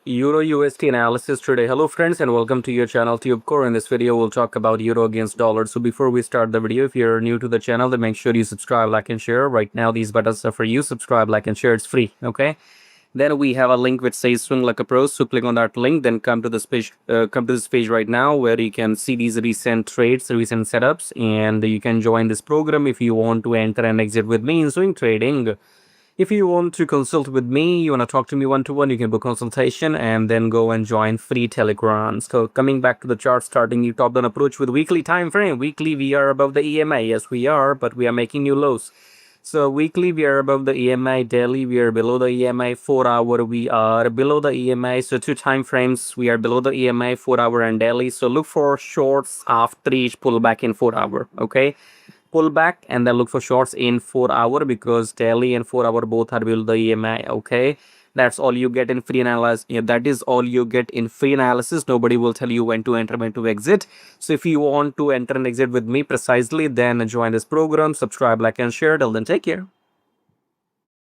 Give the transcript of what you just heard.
Euro USD analysis today. Hello friends and welcome to your channel TubeCore. In this video we'll talk about euro against dollar. So before we start the video, if you're new to the channel, then make sure you subscribe, like and share. Right now these buttons are for you. Subscribe, like and share. It's free. Okay. Then we have a link which says swing like a pro. So click on that link, then come to this page. Come to this page right now where you can see these recent trades, recent setups, and you can join this program if you want to enter and exit with me in swing trading. If you want to consult with me, you want to talk to me one-to-one, you can book consultation and then go and join free Telegram. So coming back to the chart, starting new top-down approach with weekly time frame. Weekly, we are above the EMA. Yes, we are, but we are making new lows. So weekly, we are above the EMA. Daily, we are below the EMA. 4-hour, we are below the EMA. So 2 time frames, we are below the EMA, 4-hour and daily. So look for shorts after each pullback in 4-hour. Okay. Pull back and then look for shorts in 4-hour because daily and 4-hour both are below the EMI. Okay, that's all you get in free analysis. Yeah, that is all you get in free analysis. Nobody will tell you when to enter, when to exit. So if you want to enter and exit with me precisely, then join this program, subscribe, like and share. Till then, take care.